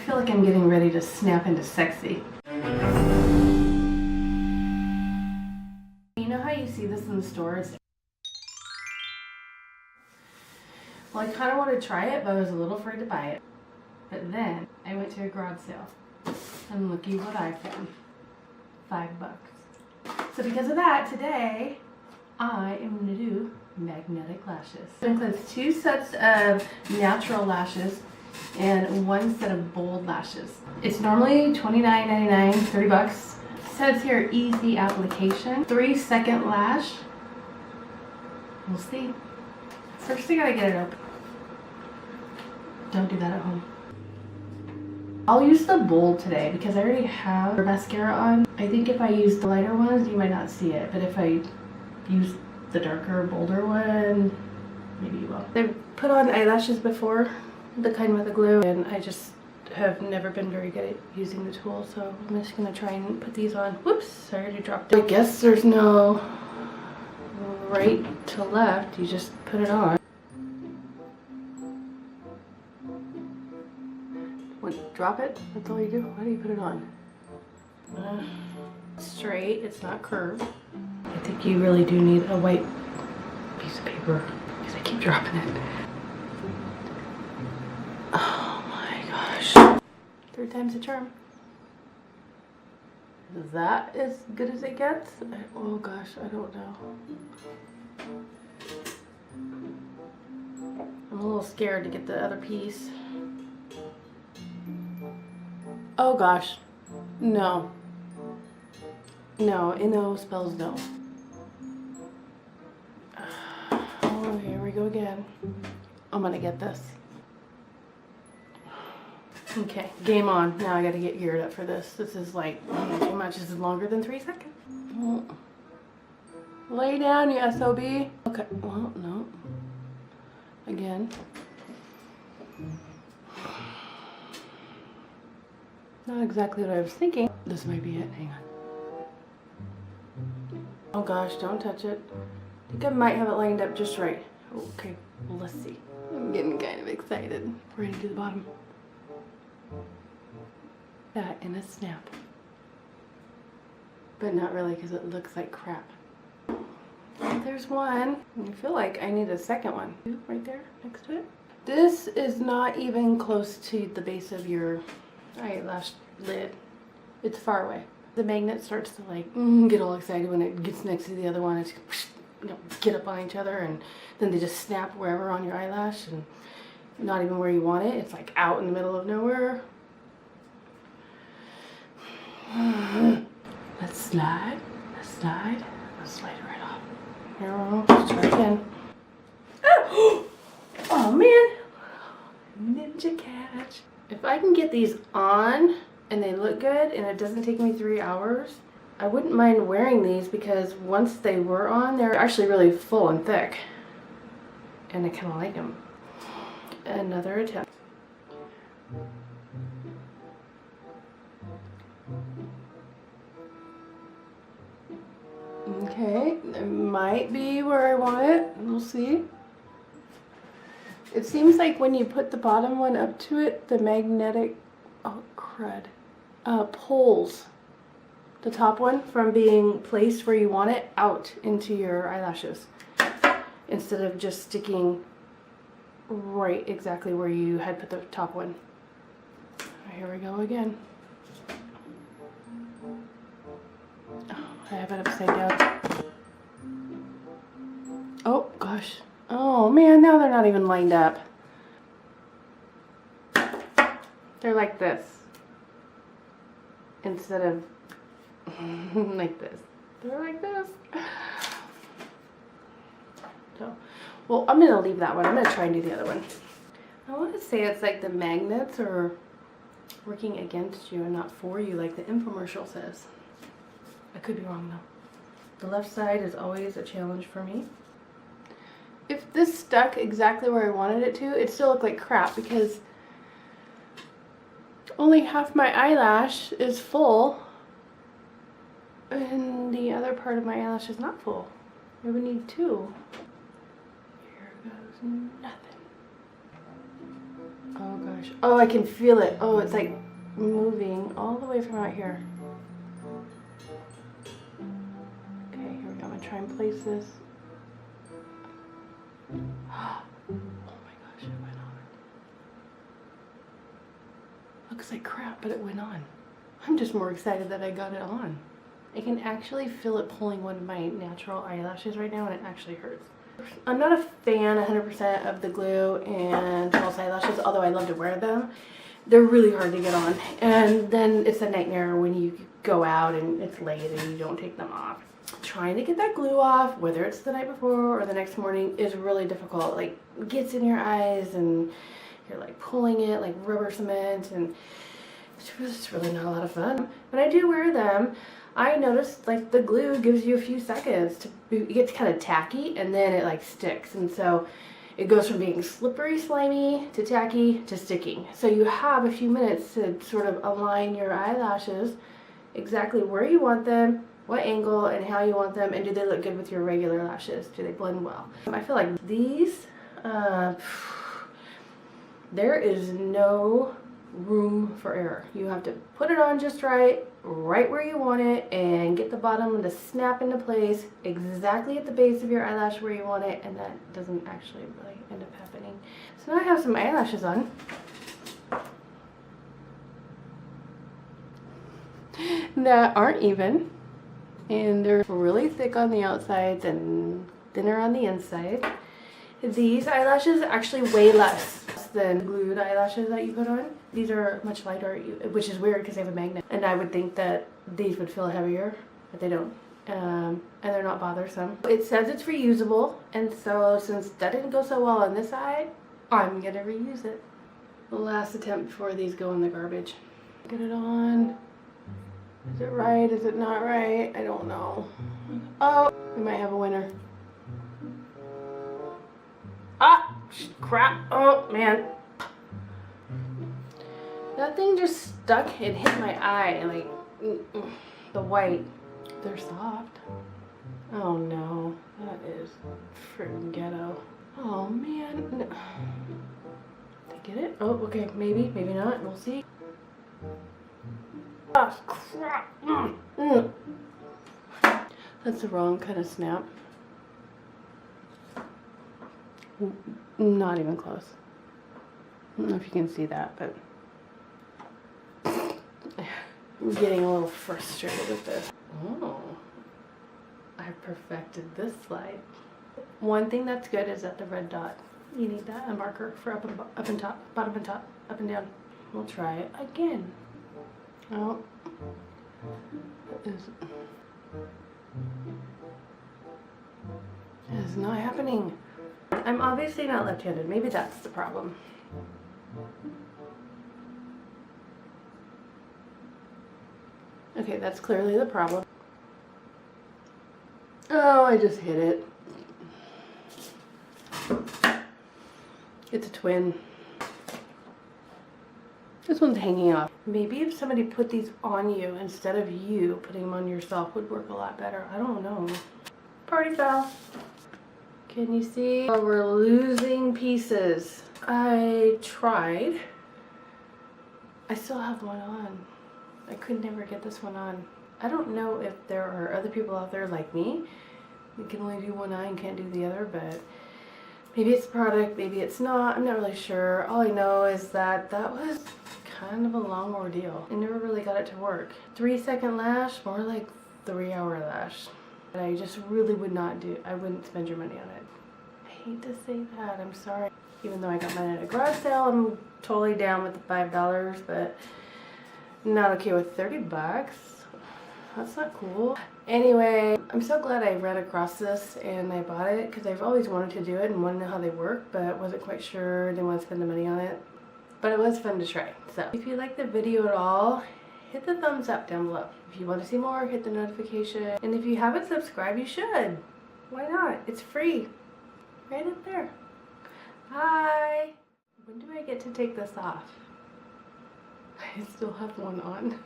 feel like I'm getting ready to snap into sexy. You know how you see this in the stores? Well, I kind of wanted to try it, but I was a little afraid to buy it. But then I went to a garage sale, and looky what I found. $5. So because of that, today I am going to do magnetic lashes. It includes 2 sets of natural lashes and 1 set of bold lashes. It's normally $29.99, $30. It says here easy application, 3-second lash. We'll see. First I gotta get it open. Don't do that at home. I'll use the bold today because I already have mascara on. I think if I use the lighter ones, you might not see it, but if I use the darker, bolder one, maybe you will. I've put on eyelashes before, the kind with the glue, and I just have never been very good at using the tool, so I'm just gonna try and put these on. Whoops, I already dropped it. I guess there's no right to left, you just put it on. Drop it, that's all you do. How do you put it on? Straight, it's not curved. I think you really do need a white piece of paper because I keep dropping it. Oh my gosh. 3 times the charm. Is that as good as it gets? Oh gosh, I don't know. I'm a little scared to get the other piece. Oh gosh, no. No, NO spells no. Oh, here we go again. I'm gonna get this. Okay, game on. Now I gotta get geared up for this. This is like, too much. This is longer than 3 seconds. Oh. Lay down, you SOB. Okay, well, no. Again. Not exactly what I was thinking. This might be it. Hang on. Oh gosh, don't touch it. I think I might have it lined up just right. Okay, well, let's see. I'm getting kind of excited. Ready to do the bottom. That in a snap. But not really because it looks like crap. There's one. I feel like I need a second one. Right there next to it. This is not even close to the base of your eyelash lid. It's far away. The magnet starts to like get all excited when it gets next to the other one. It's, you know, get up on each other, and then they just snap wherever on your eyelash, and not even where you want it. It's like out in the middle of nowhere. Let's slide. Let's slide. Let's slide it right off. Here we go. Let's try again. Oh man! Ninja catch. If I can get these on and they look good and it doesn't take me 3 hours, I wouldn't mind wearing these because once they were on, they're actually really full and thick. And I kind of like them. Another attempt. Okay, it might be where I want it. We'll see. It seems like when you put the bottom one up to it, the magnetic, oh crud, pulls the top one from being placed where you want it out into your eyelashes, instead of just sticking right exactly where you had put the top one. Here we go again. Oh, I have it upside down. Oh gosh. Oh man, now they're not even lined up. They're like this instead of like this. They're like this. So, well, I'm gonna leave that one. I'm gonna try and do the other one. I want to say it's like the magnets are working against you and not for you, like the infomercial says. I could be wrong though. The left side is always a challenge for me. If this stuck exactly where I wanted it to, it still looked like crap because only half my eyelash is full and the other part of my eyelash is not full. I would need 2. Here goes nothing. Oh gosh, gosh. Oh, I can feel it. Oh, it's like moving all the way from out here. Okay, here we go. I'm gonna try and place this. Oh my gosh, it went on. Looks like crap, but it went on. I'm just more excited that I got it on. I can actually feel it pulling one of my natural eyelashes right now, and it actually hurts. I'm not a fan 100% of the glue and false eyelashes, although I love to wear them. They're really hard to get on, and then it's a nightmare when you go out and it's late and you don't take them off. Trying to get that glue off, whether it's the night before or the next morning, is really difficult. Like, it gets in your eyes and you're like pulling it like rubber cement, and it's really not a lot of fun. When I do wear them, I noticed like the glue gives you a few seconds to, it gets kind of tacky and then it like sticks, and so it goes from being slippery, slimy, to tacky, to sticking. So you have a few minutes to sort of align your eyelashes exactly where you want them, what angle, and how you want them, and do they look good with your regular lashes? Do they blend well? I feel like these, there is no room for error. You have to put it on just right where you want it, and get the bottom to snap into place exactly at the base of your eyelash where you want it, and that doesn't actually really end up happening. So now I have some eyelashes on. That aren't even, and they're really thick on the outsides and thinner on the inside. These eyelashes actually weigh less than glued eyelashes that you put on. These are much lighter, which is weird because they have a magnet, and I would think that these would feel heavier, but they don't. And they're not bothersome. It says it's reusable, and so since that didn't go so well on this side, I'm gonna reuse it. The last attempt before these go in the garbage. Get it on. Is it right? Is it not right? I don't know. Oh, we might have a winner. Ah, crap. Oh, man. That thing just stuck and hit my eye. Like, the white. They're soft. Oh, no. That is freaking ghetto. Oh, man. No. Did I get it? Oh, okay. Maybe. Maybe not. We'll see. Oh, crap. That's the wrong kind of snap. Not even close. I don't know if you can see that, but I'm getting a little frustrated with this. Oh, I perfected this slide. One thing that's good is that the red dot. You need that, a marker for up and top, bottom and top, up and down. We'll try it again. Oh, it is not happening. I'm obviously not left-handed. Maybe that's the problem. Okay, that's clearly the problem. Oh, I just hit it. It's a twin. This one's hanging off. Maybe if somebody put these on you instead of you putting them on yourself would work a lot better. I don't know. Party foul. Can you see? Oh, we're losing pieces. I tried. I still have one on. I could never get this one on. I don't know if there are other people out there like me. You can only do one eye and can't do the other, but maybe it's the product, maybe it's not. I'm not really sure. All I know is that that was kind of a long ordeal. I never really got it to work. 3-second lash, more like 3-hour lash. And I just really would not do, I wouldn't spend your money on it. I hate to say that, I'm sorry. Even though I got mine at a garage sale, I'm totally down with the $5, but not okay with 30 bucks. That's not cool. Anyway, I'm so glad I ran across this and I bought it because I've always wanted to do it and wanted to know how they work, but wasn't quite sure, didn't want to spend the money on it. But it was fun to try. So if you liked the video at all, hit the thumbs up down below. If you want to see more, hit the notification. And if you haven't subscribed, you should. Why not? It's free. Right up there. Bye. When do I get to take this off? I still have one on.